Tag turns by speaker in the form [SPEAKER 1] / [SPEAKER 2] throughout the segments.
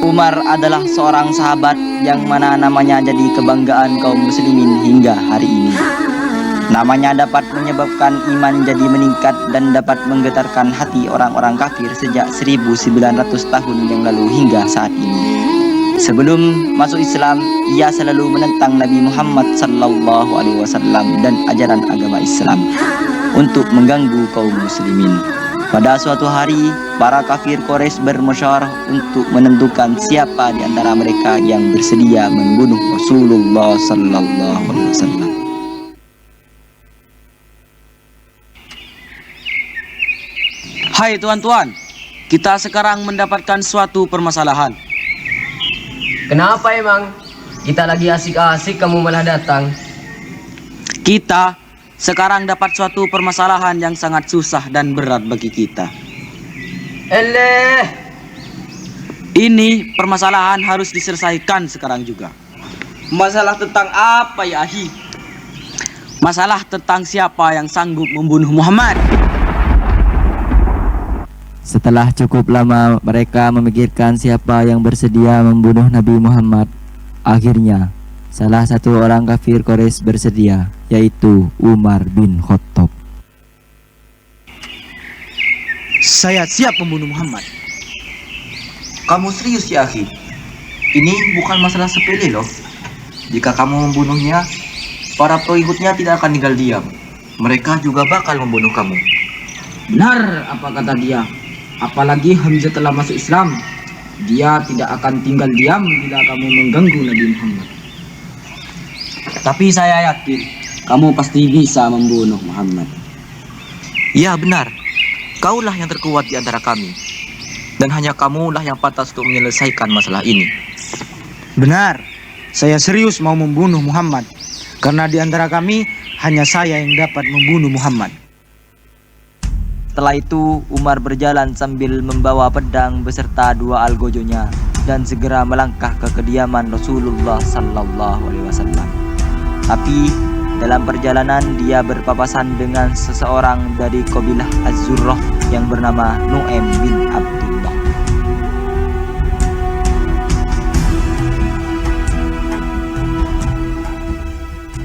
[SPEAKER 1] Umar adalah seorang sahabat yang mana namanya jadi kebanggaan kaum muslimin hingga hari ini. Namanya dapat menyebabkan iman jadi meningkat dan dapat menggetarkan hati orang-orang kafir sejak 1900 tahun yang lalu hingga saat ini. Sebelum masuk Islam, ia selalu menentang Nabi Muhammad SAW dan ajaran agama Islam untuk mengganggu kaum muslimin. Pada suatu hari, para kafir Quraisy bermusyawarah untuk menentukan siapa di antara mereka yang bersedia membunuh Rasulullah SAW.
[SPEAKER 2] Hai tuan-tuan, kita sekarang mendapatkan suatu permasalahan.
[SPEAKER 3] Kenapa emang? Kita lagi asik-asik kamu malah datang.
[SPEAKER 2] Kita sekarang dapat suatu permasalahan yang sangat susah dan berat bagi kita.
[SPEAKER 3] Eleh!
[SPEAKER 2] Ini permasalahan harus diselesaikan sekarang juga.
[SPEAKER 1] Masalah tentang apa ya, Ahi?
[SPEAKER 2] Masalah tentang siapa yang sanggup membunuh Muhammad.
[SPEAKER 4] Setelah cukup lama mereka memikirkan siapa yang bersedia membunuh Nabi Muhammad, akhirnya salah satu orang kafir Quraisy bersedia, yaitu Umar bin Khattab.
[SPEAKER 5] Saya siap membunuh Muhammad.
[SPEAKER 6] Kamu serius ya, Akhi? Ini bukan masalah sepele loh. Jika kamu membunuhnya, para pengikutnya tidak akan tinggal diam. Mereka juga bakal membunuh kamu.
[SPEAKER 7] Benar apa kata dia. Apalagi Hamzah telah masuk Islam. Dia tidak akan tinggal diam bila kamu mengganggu Nabi Muhammad.
[SPEAKER 1] Tapi saya yakin kamu pasti bisa membunuh Muhammad.
[SPEAKER 6] Ya benar, kaulah yang terkuat di antara kami. Dan hanya kamulah yang pantas untuk menyelesaikan masalah ini.
[SPEAKER 5] Benar, saya serius mau membunuh Muhammad. Karena di antara kami, hanya saya yang dapat membunuh Muhammad.
[SPEAKER 1] Setelah itu, Umar berjalan sambil membawa pedang beserta dua algojonya dan segera melangkah ke kediaman Rasulullah SAW. Tapi dalam perjalanan dia berpapasan dengan seseorang dari kabilah Az-Zurrah yang bernama Nu'aim bin Abdullah.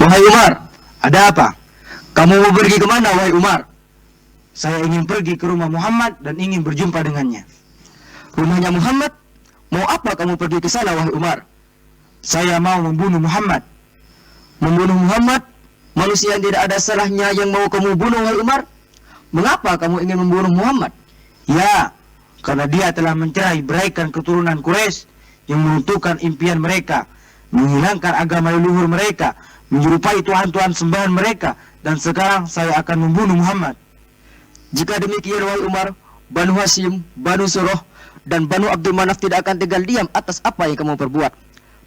[SPEAKER 5] Wahai Umar, ada apa? Kamu mau pergi kemana, wahai Umar? Saya ingin pergi ke rumah Muhammad dan ingin berjumpa dengannya. Rumahnya Muhammad? Mau apa kamu pergi ke sana, wahai Umar? Saya mau membunuh Muhammad. Membunuh Muhammad? Manusia yang tidak ada salahnya yang mau kamu bunuh, wahai Umar? Mengapa kamu ingin membunuh Muhammad? Ya, karena dia telah mencerai beraikan keturunan Quraisy yang menentukan impian mereka, menghilangkan agama leluhur mereka, menyerupai tuhan-tuhan sembahan mereka, dan sekarang saya akan membunuh Muhammad. Jika demikian, wahai Umar, Banu Hashim, Banu Surah, dan Banu Abdul Manaf tidak akan tinggal diam atas apa yang kamu perbuat.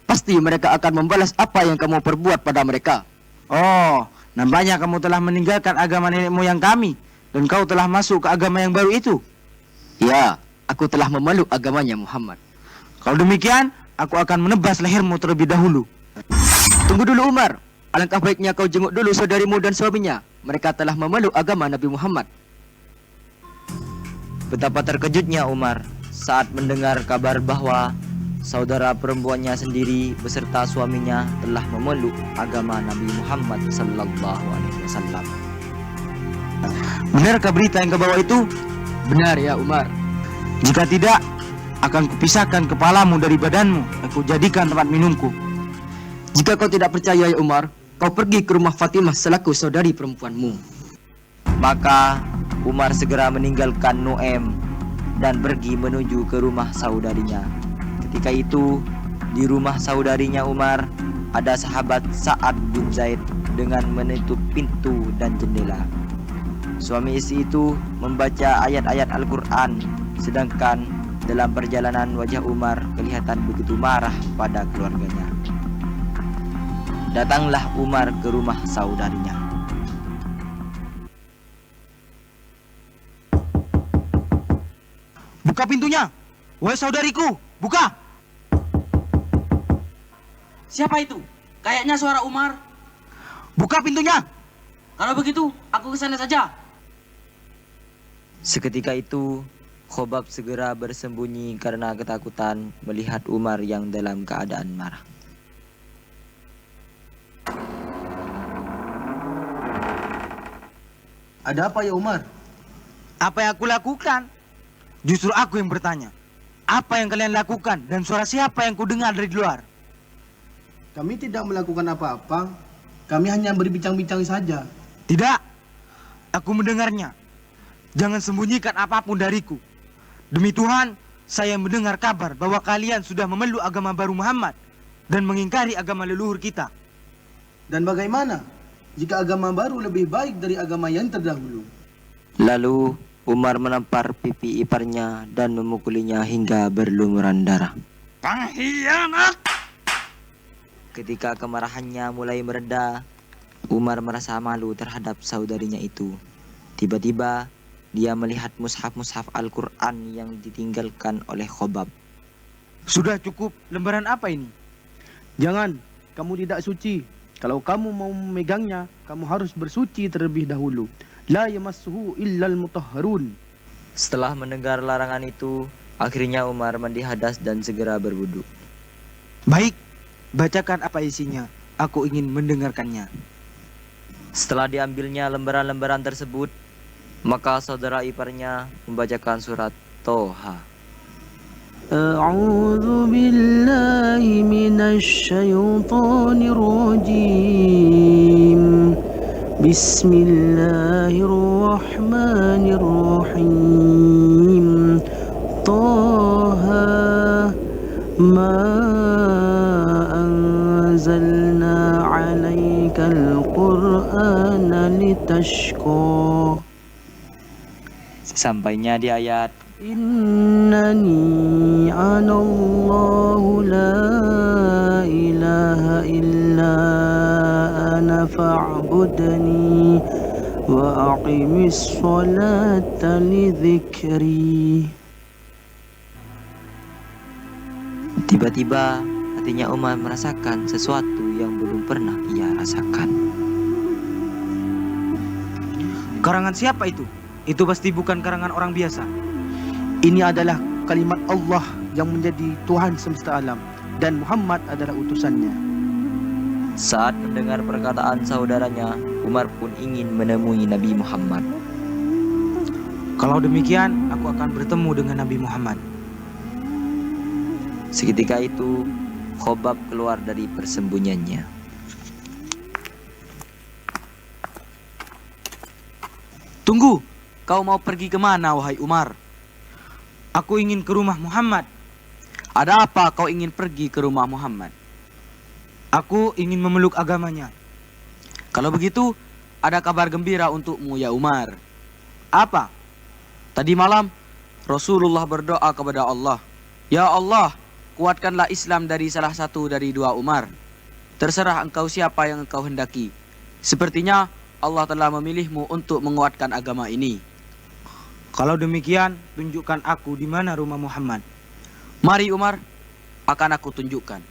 [SPEAKER 5] Pasti mereka akan membalas apa yang kamu perbuat pada mereka. Oh, nampaknya kamu telah meninggalkan agama nenek moyang kami, dan kau telah masuk ke agama yang baru itu. Ya, aku telah memeluk agamanya Muhammad. Kalau demikian, aku akan menebas lehermu terlebih dahulu. Tunggu dulu, Umar. Alangkah baiknya kau jenguk dulu saudarimu dan suaminya. Mereka telah memeluk agama Nabi Muhammad.
[SPEAKER 1] Betapa terkejutnya Umar saat mendengar kabar bahwa saudara perempuannya sendiri beserta suaminya telah memeluk agama Nabi Muhammad SAW.
[SPEAKER 5] Benarkah berita yang kau bawa itu?
[SPEAKER 3] Benar ya Umar.
[SPEAKER 5] Jika tidak, akan kupisahkan kepalamu dari badanmu dan kujadikan tempat minumku.
[SPEAKER 3] Jika kau tidak percaya ya Umar, kau pergi ke rumah Fatimah selaku saudari perempuanmu.
[SPEAKER 1] Maka Umar segera meninggalkan Nu'aim dan pergi menuju ke rumah saudarinya. Ketika itu, di rumah saudarinya Umar ada sahabat Sa'ad bin Zaid dengan menutup pintu dan jendela. Suami istri itu membaca ayat-ayat Al-Quran, sedangkan dalam perjalanan wajah Umar kelihatan begitu marah pada keluarganya. Datanglah Umar ke rumah saudarinya.
[SPEAKER 5] Buka pintunya, wahai saudariku, buka.
[SPEAKER 7] Siapa itu? Kayaknya suara Umar.
[SPEAKER 5] Buka pintunya.
[SPEAKER 7] Kalau begitu, aku ke sana saja.
[SPEAKER 1] Seketika itu,
[SPEAKER 4] Khobab segera bersembunyi karena ketakutan melihat Umar yang dalam keadaan marah.
[SPEAKER 5] Ada apa ya Umar?
[SPEAKER 3] Apa yang aku lakukan? Justru aku yang bertanya. Apa yang kalian lakukan dan suara siapa yang kudengar dari luar?
[SPEAKER 5] Kami tidak melakukan apa-apa. Kami hanya berbincang-bincang saja.
[SPEAKER 3] Tidak. Aku mendengarnya. Jangan sembunyikan apapun dariku. Demi Tuhan, saya mendengar kabar bahwa kalian sudah memeluk agama baru Muhammad dan mengingkari agama leluhur kita.
[SPEAKER 5] Dan bagaimana jika agama baru lebih baik dari agama yang terdahulu?
[SPEAKER 4] Lalu Umar menampar pipi iparnya dan memukulinya hingga berlumuran darah.
[SPEAKER 3] Pengkhianat!
[SPEAKER 4] Ketika kemarahannya mulai mereda, Umar merasa malu terhadap saudarinya itu. Tiba-tiba dia melihat mushaf-mushaf Al-Quran yang ditinggalkan oleh Khobab.
[SPEAKER 3] Sudah cukup, lembaran apa ini?
[SPEAKER 5] Jangan, kamu tidak suci. Kalau kamu mau memegangnya, kamu harus bersuci terlebih dahulu. La yamassuhu illal mutahharun.
[SPEAKER 4] Setelah mendengar larangan itu, akhirnya Umar mandi hadas dan segera berwudu.
[SPEAKER 3] Baik, bacakan apa isinya. Aku ingin mendengarkannya.
[SPEAKER 4] Setelah diambilnya lembaran-lembaran tersebut, maka saudara iparnya membacakan surat Toha.
[SPEAKER 5] A'udzu billahi minasy syaithanir rajim. Bismillahirrahmanirrahim. Toha ma anzalna 'alaikal qur'ana litashqa.
[SPEAKER 4] Sampainya di ayat
[SPEAKER 5] Innani anallahu la ilaha illa ana fa'budni wa aqimis salata li dzikri.
[SPEAKER 4] Tiba-tiba hatinya Umar merasakan sesuatu yang belum pernah ia rasakan.
[SPEAKER 3] Karangan siapa itu? Itu pasti bukan karangan orang biasa. Ini adalah kalimat Allah yang menjadi Tuhan semesta alam dan Muhammad adalah utusannya.
[SPEAKER 4] Saat mendengar perkataan saudaranya, Umar pun ingin menemui Nabi Muhammad.
[SPEAKER 3] Kalau demikian, aku akan bertemu dengan Nabi Muhammad.
[SPEAKER 4] Seketika itu, Khobab keluar dari persembunyiannya.
[SPEAKER 3] Tunggu, kau mau pergi kemana, wahai Umar? Aku ingin ke rumah Muhammad. Ada apa kau ingin pergi ke rumah Muhammad? Aku ingin memeluk agamanya. Kalau begitu, ada kabar gembira untukmu ya Umar. Apa? Tadi malam, Rasulullah berdoa kepada Allah. Ya Allah, kuatkanlah Islam dari salah satu dari dua Umar. Terserah engkau siapa yang engkau hendaki. Sepertinya Allah telah memilihmu untuk menguatkan agama ini. Kalau demikian, tunjukkan aku di mana rumah Muhammad. Mari Umar, akan aku tunjukkan.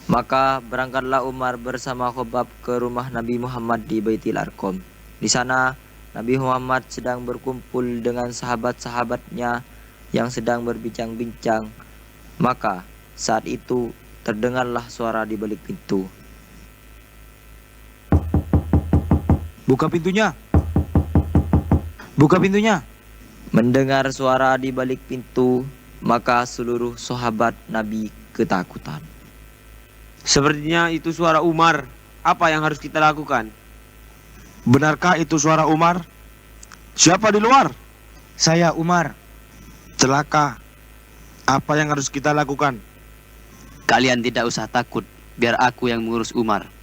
[SPEAKER 4] Maka berangkatlah Umar bersama Khobab ke rumah Nabi Muhammad di Baitul Arqam. Di sana, Nabi Muhammad sedang berkumpul dengan sahabat-sahabatnya yang sedang berbincang-bincang. Maka saat itu terdengarlah suara di balik pintu.
[SPEAKER 3] Buka pintunya. Buka pintunya.
[SPEAKER 4] Mendengar suara di balik pintu, maka seluruh sahabat Nabi ketakutan.
[SPEAKER 8] Sepertinya itu suara Umar. Apa yang harus kita lakukan?
[SPEAKER 5] Benarkah itu suara Umar? Siapa di luar?
[SPEAKER 3] Saya Umar.
[SPEAKER 5] Celaka. Apa yang harus kita lakukan?
[SPEAKER 8] Kalian tidak usah takut. Biar aku yang mengurus Umar.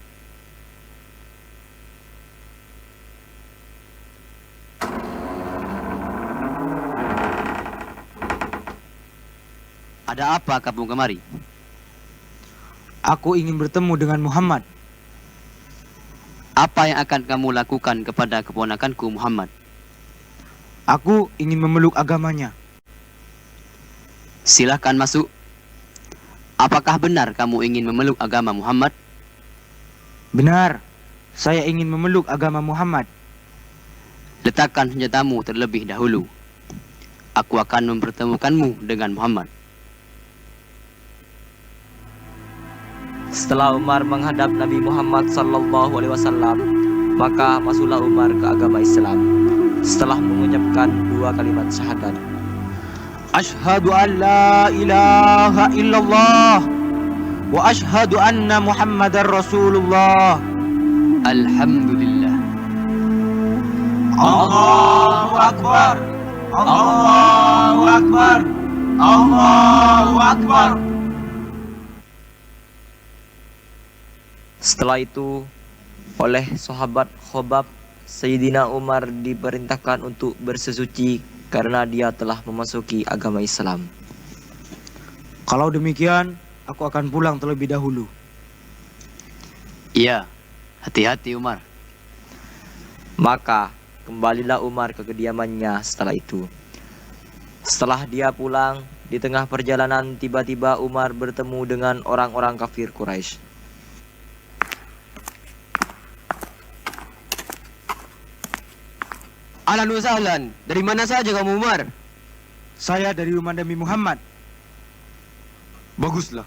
[SPEAKER 8] Ada apa kamu kemari?
[SPEAKER 3] Aku ingin bertemu dengan Muhammad.
[SPEAKER 8] Apa yang akan kamu lakukan kepada keponakanku Muhammad?
[SPEAKER 3] Aku ingin memeluk agamanya.
[SPEAKER 8] Silahkan masuk. Apakah benar kamu ingin memeluk agama Muhammad?
[SPEAKER 3] Benar, saya ingin memeluk agama Muhammad.
[SPEAKER 9] Letakkan senjatamu terlebih dahulu. Aku akan mempertemukanmu dengan Muhammad.
[SPEAKER 1] Setelah Umar menghadap Nabi Muhammad SAW, maka masuklah Umar ke agama Islam. Setelah mengucapkan 2 kalimat syahadat,
[SPEAKER 3] Ashhadu an la ilaha illallah wa ashhadu anna Muhammadar Rasulullah.
[SPEAKER 9] Alhamdulillah.
[SPEAKER 6] Allahu Akbar. Allahu Akbar. Allahu Akbar.
[SPEAKER 1] Setelah itu, oleh sahabat Khobab, Sayyidina Umar diperintahkan untuk bersesuci karena dia telah memasuki agama Islam.
[SPEAKER 3] Kalau demikian, aku akan pulang terlebih dahulu.
[SPEAKER 9] Iya, hati-hati Umar.
[SPEAKER 1] Maka kembalilah Umar ke kediamannya setelah itu. Setelah dia pulang, di tengah perjalanan tiba-tiba Umar bertemu dengan orang-orang kafir Quraisy.
[SPEAKER 9] Ahlan wa sahlan. Dari mana saja kamu Umar?
[SPEAKER 3] Saya dari umat Nabi Muhammad.
[SPEAKER 5] Baguslah.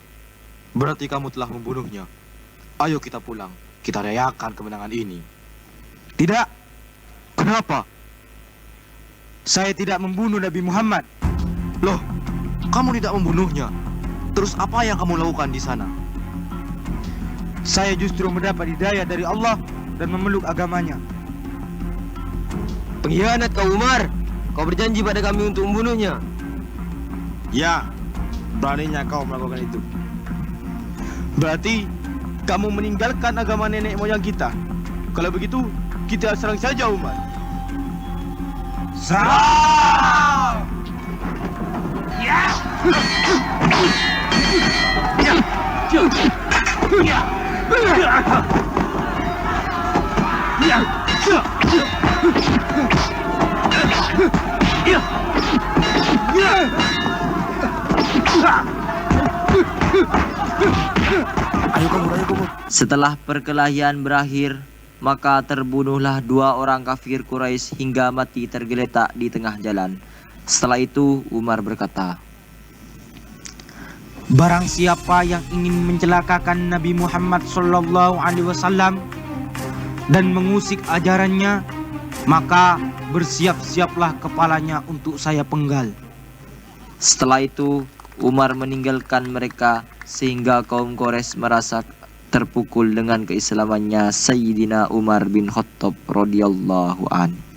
[SPEAKER 5] Berarti kamu telah membunuhnya. Ayo kita pulang. Kita rayakan kemenangan ini.
[SPEAKER 3] Tidak,
[SPEAKER 5] Kenapa?
[SPEAKER 3] saya tidak membunuh Nabi Muhammad.
[SPEAKER 5] Loh, kamu tidak membunuhnya. Terus apa yang kamu lakukan di sana?
[SPEAKER 3] Saya justru mendapat hidayah dari Allah dan memeluk agamanya.
[SPEAKER 9] Pengkhianat kau Umar. Kau berjanji pada kami untuk membunuhnya.
[SPEAKER 8] Ya, beraninya kau melakukan itu. Berarti kamu meninggalkan agama nenek moyang kita. Kalau begitu, kita serang saja Umar.
[SPEAKER 6] Serang!
[SPEAKER 1] Setelah perkelahian berakhir, maka terbunuhlah 2 orang kafir Quraisy hingga mati tergeletak di tengah jalan. Setelah itu Umar berkata,
[SPEAKER 3] Barang siapa yang ingin mencelakakan Nabi Muhammad SAW dan mengusik ajarannya, maka bersiap-siaplah kepalanya untuk saya penggal.
[SPEAKER 1] setelah itu Umar meninggalkan mereka sehingga kaum Quraisy merasa terpukul dengan keislamannya Sayyidina Umar bin Khattab radhiyallahu an.